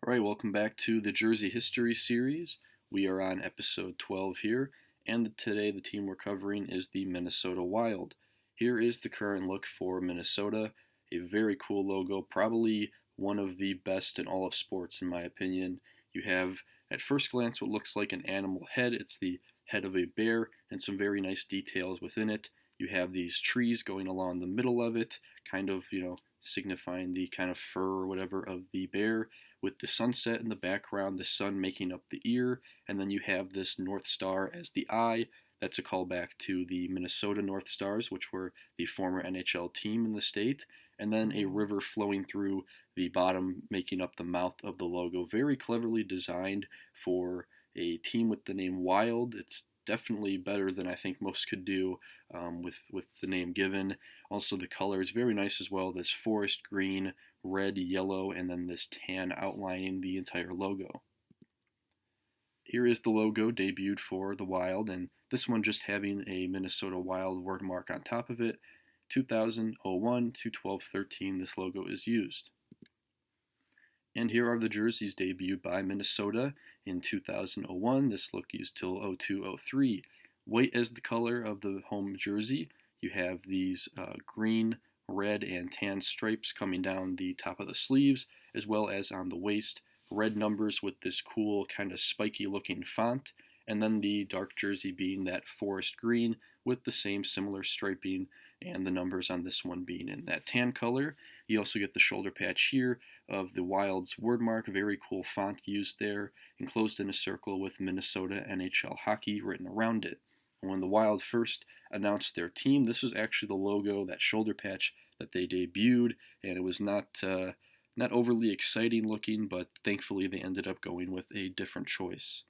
All right, welcome back to the Jersey History Series. We are on episode 12 here, and today the team we're covering is the Minnesota Wild. Here is the current look for Minnesota. A very cool logo, probably one of the best in all of sports, in my opinion. You have, at first glance, what looks like an animal head. It's the head of a bear, and some very nice details within it. You have these trees going along the middle of it, kind of, signifying the kind of fur or whatever of the bear with the sunset in the background, the sun making up the ear, and then you have this North Star as the eye. That's a callback to the Minnesota North Stars, which were the former NHL team in the state, and then a river flowing through the bottom, making up the mouth of the logo. Very cleverly designed for a team with the name Wild. It's definitely better than I think most could do with the name given. Also, the color is very nice as well. This forest green, red, yellow, and then this tan outlining the entire logo. Here is the logo debuted for the Wild, and this one just having a Minnesota Wild word mark on top of it. 2001 to 12-13, this logo is used. And here are the jerseys debuted by Minnesota in 2001. This look used till 02-03. White as the color of the home jersey. You have these green, red, and tan stripes coming down the top of the sleeves, as well as on the waist. Red numbers with this cool, kind of spiky looking font. And then the dark jersey being that forest green with the same similar striping, and the numbers on this one being in that tan color. You also get the shoulder patch here of the Wild's wordmark, very cool font used there, enclosed in a circle with Minnesota NHL hockey written around it. And when the Wild first announced their team, this was actually the logo, that shoulder patch that they debuted, and it was not overly exciting looking, but thankfully they ended up going with a different choice.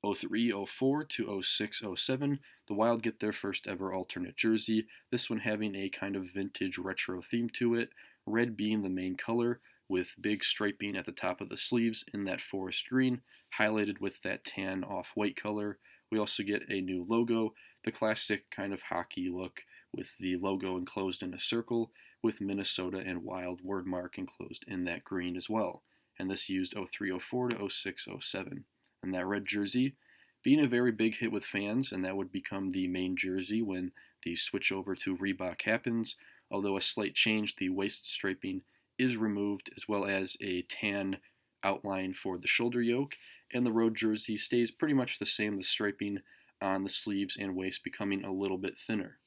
03-04 to 06-07, the Wild get their first ever alternate jersey, this one having a kind of vintage retro theme to it, red being the main color, with big striping at the top of the sleeves in that forest green, highlighted with that tan off-white color. We also get a new logo, the classic kind of hockey look, with the logo enclosed in a circle, with Minnesota and Wild wordmark enclosed in that green as well. And this used 03-04 to 06-07. And that red jersey being a very big hit with fans, and that would become the main jersey when the switch over to Reebok happens, although a slight change, the waist striping is removed, as well as a tan outline for the shoulder yoke, and the road jersey stays pretty much the same, the striping on the sleeves and waist becoming a little bit thinner.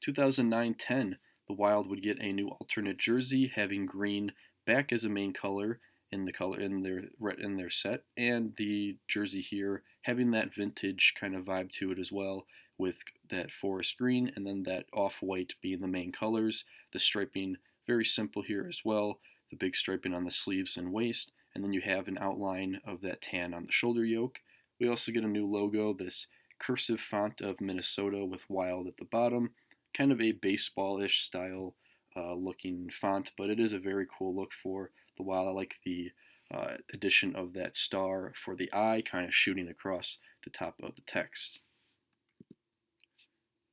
2009-10, the Wild would get a new alternate jersey, having green back as a main color in their set, and the jersey here having that vintage kind of vibe to it as well, with that forest green and then that off-white being the main colors. The striping very simple here as well, the big striping on the sleeves and waist, and then you have an outline of that tan on the shoulder yoke. We also get a new logo, this cursive font of Minnesota with Wild at the bottom, kind of a baseball-ish style looking font, but it is a very cool look for the Wild. I like the addition of that star for the eye kind of shooting across the top of the text.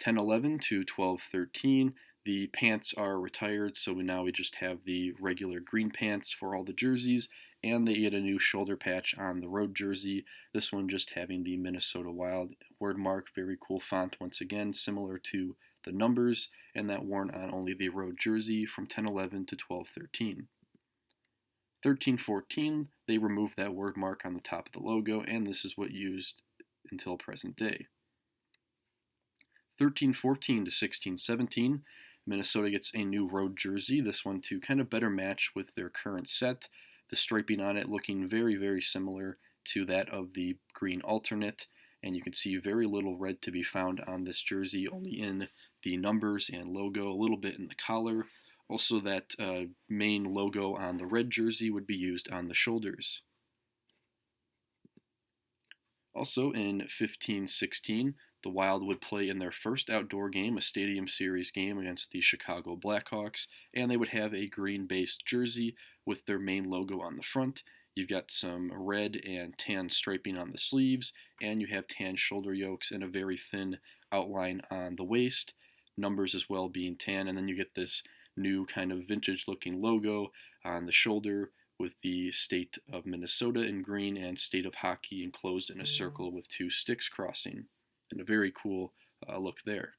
10-11 to 12-13, the pants are retired, so we just have the regular green pants for all the jerseys, and they get a new shoulder patch on the road jersey, this one just having the Minnesota Wild word mark, very cool font once again, similar to the numbers, and that worn on only the road jersey from 10-11 to 12-13. 13-14, they removed that word mark on the top of the logo, and this is what used until present day. 13-14 to 16-17, Minnesota gets a new road jersey, this one to kind of better match with their current set, the striping on it looking very, very similar to that of the green alternate, and you can see very little red to be found on this jersey, only in the numbers and logo, a little bit in the collar. Also, that main logo on the red jersey would be used on the shoulders. Also, in 15-16, the Wild would play in their first outdoor game, a Stadium Series game against the Chicago Blackhawks, and they would have a green-based jersey with their main logo on the front. You've got some red and tan striping on the sleeves, and you have tan shoulder yokes and a very thin outline on the waist, numbers as well being tan, and then you get this new kind of vintage looking logo on the shoulder with the state of Minnesota in green and state of hockey enclosed in a circle with two sticks crossing. And a very cool look there.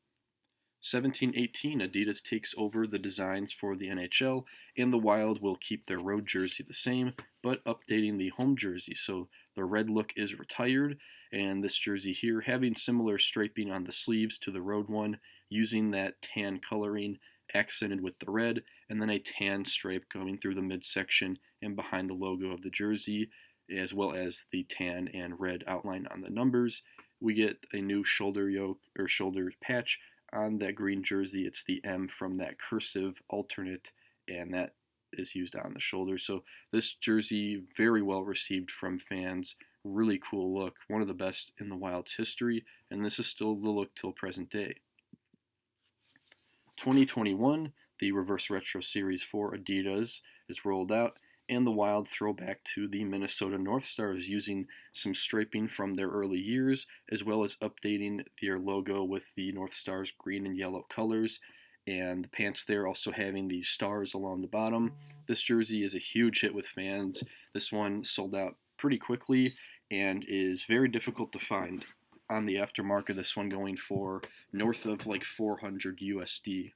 1718, Adidas takes over the designs for the NHL, and the Wild will keep their road jersey the same, but updating the home jersey. So the red look is retired, and this jersey here having similar striping on the sleeves to the road one, using that tan coloring accented with the red, and then a tan stripe going through the midsection and behind the logo of the jersey, as well as the tan and red outline on the numbers. We get a new shoulder yoke or shoulder patch on that green jersey. It's the M from that cursive alternate, and that is used on the shoulder. So this jersey very well received from fans. Really cool look, one of the best in the Wild's history, and this is still the look till present day. 2021, the Reverse Retro Series for Adidas is rolled out, and the Wild throwback to the Minnesota North Stars using some striping from their early years, as well as updating their logo with the North Stars green and yellow colors, and the pants there also having the stars along the bottom. This jersey is a huge hit with fans. This one sold out pretty quickly and is very difficult to find on the aftermarket. This one going for north of like 400 USD.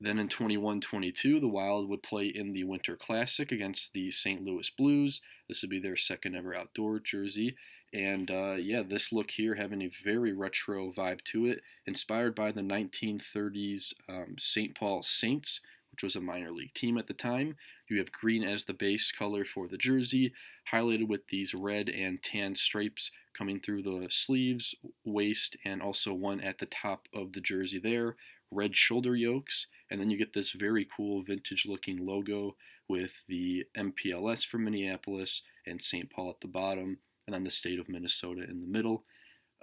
Then in 21-22, the Wild would play in the Winter Classic against the St. Louis Blues. This would be their second ever outdoor jersey. And yeah, this look here having a very retro vibe to it, inspired by the 1930s St. Paul Saints, which was a minor league team at the time. You have green as the base color for the jersey, highlighted with these red and tan stripes coming through the sleeves, waist, and also one at the top of the jersey there. Red shoulder yokes, and then you get this very cool vintage looking logo with the MPLS from Minneapolis and St. Paul at the bottom, and then the state of Minnesota in the middle.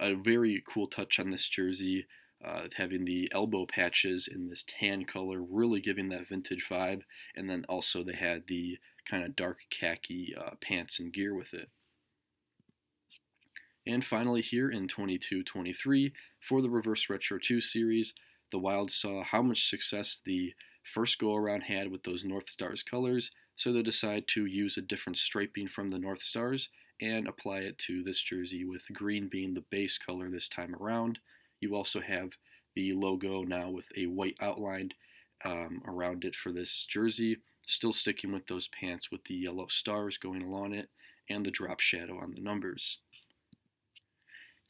A very cool touch on this jersey, having the elbow patches in this tan color, really giving that vintage vibe, and then also they had the kind of dark khaki pants and gear with it. And finally here in 22-23, for the Reverse Retro 2 series, the Wild saw how much success the first go-around had with those North Stars colors, so they decided to use a different striping from the North Stars and apply it to this jersey, with green being the base color this time around. You also have the logo now with a white outline around it for this jersey, still sticking with those pants with the yellow stars going along it and the drop shadow on the numbers.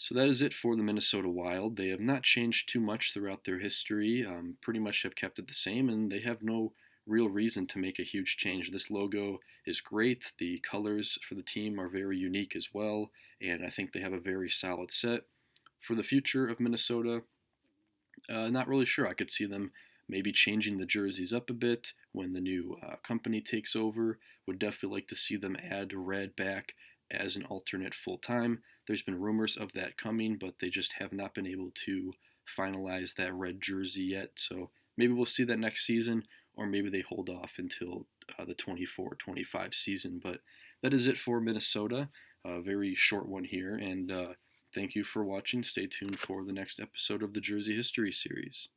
So that is it for the Minnesota Wild. They have not changed too much throughout their history, pretty much have kept it the same, and they have no real reason to make a huge change. This logo is great. The colors for the team are very unique as well, and I think they have a very solid set. For the future of Minnesota, not really sure. I could see them maybe changing the jerseys up a bit when the new company takes over. Would definitely like to see them add red back as an alternate full time. There's been rumors of that coming, but they just have not been able to finalize that red jersey yet. So maybe we'll see that next season, or maybe they hold off until the 24-25 season. But that is it for Minnesota. A very short one here, and thank you for watching. Stay tuned for the next episode of the Jersey History series.